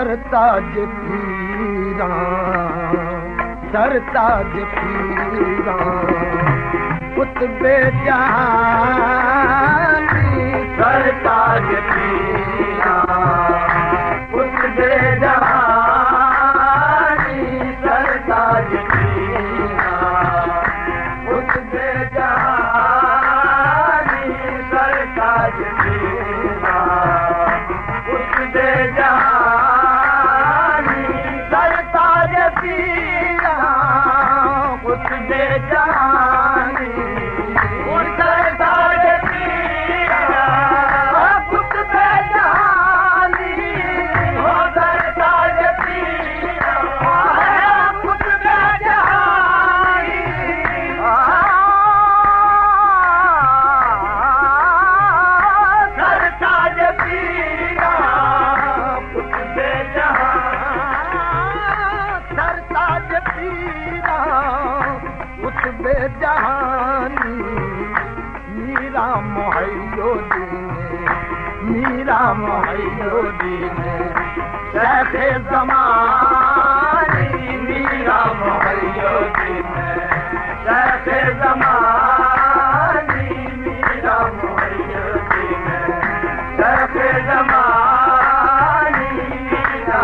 सरताज पीरा सरताज पीरा कुतबे जहानी सरताज पीरा कुतबे जहानी सरताज पीरा कुतबे जहानी सरताज पीरा कुतबे जहानी सरताज पीरा कुतबे जहानी सरताज पीरा कुतबे जहानी सरताज पीरा कुतबे जहानी सरताज पीरा कुतबे जहानी सरताज पीरा कुतबे जहानी मीरा मोहयो दीने मीरा मोहयो दीने शैखे ज़मानी मीरा मोहयो दीने शैखे ज़मानी मीरा मोहयो दीने शैखे ज़मानी मीरा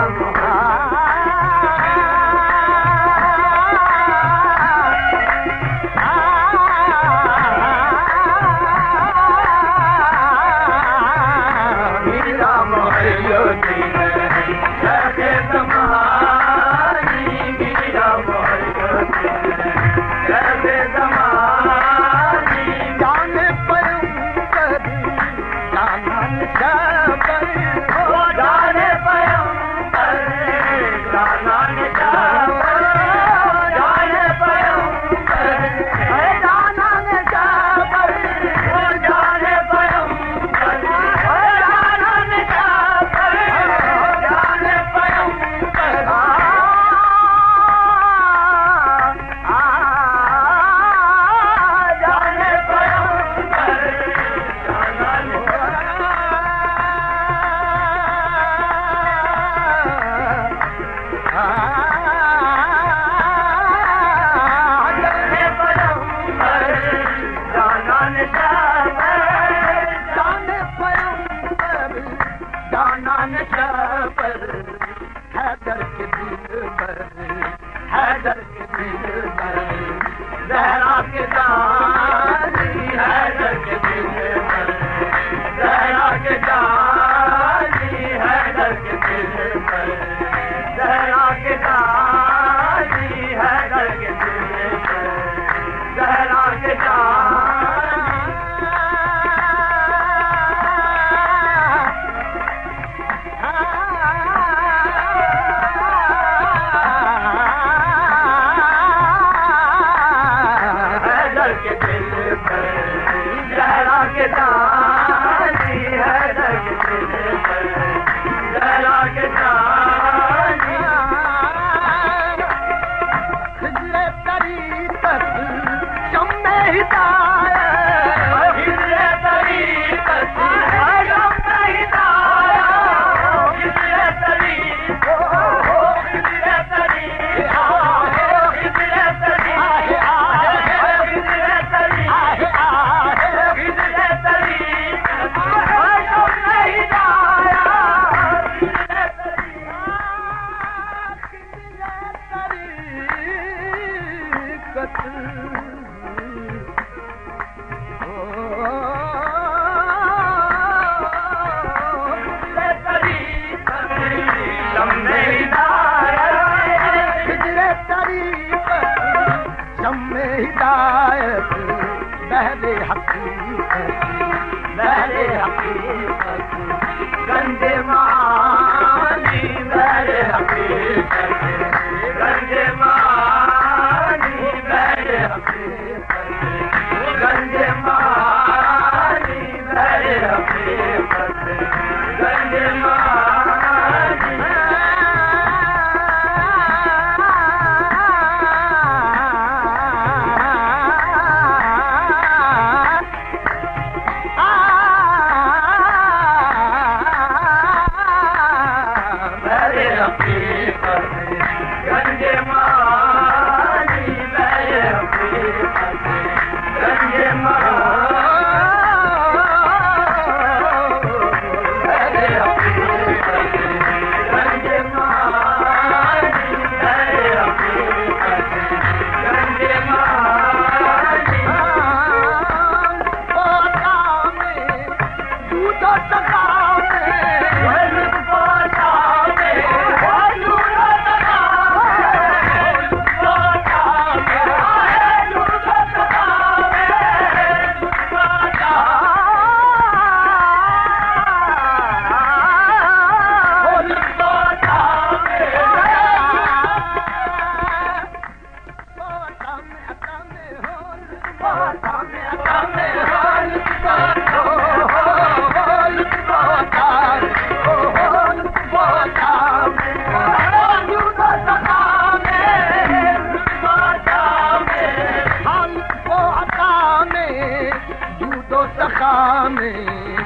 नशा में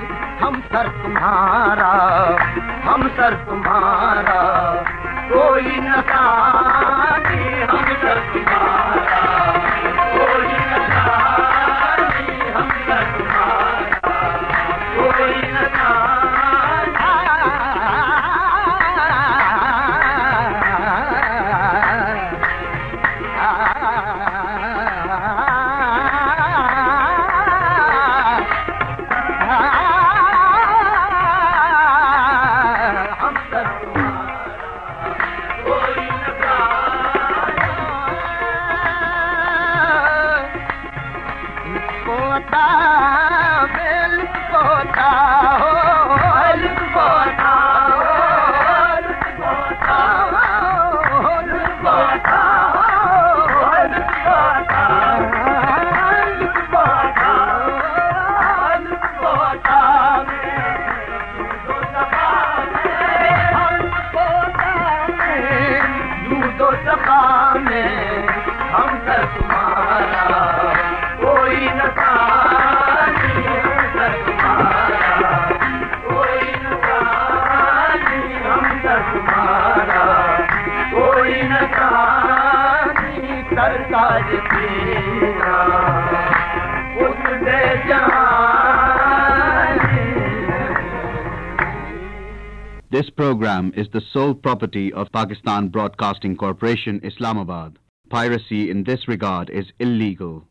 हम सर तुम्हारा कोई नशा नहीं हम सर तुम्हारा कोई नशा नहीं हम सर तुम्हारा कोई नशा हम सर तुम्हारा कोई नशा नहीं हम सर तुम्हारा कोई नशा नहीं हम सर तुम्हारा कोई नशा नहीं सरताज तेरा उस दे जहां। This program is the sole property of Pakistan Broadcasting Corporation, Islamabad. Piracy in this regard is illegal.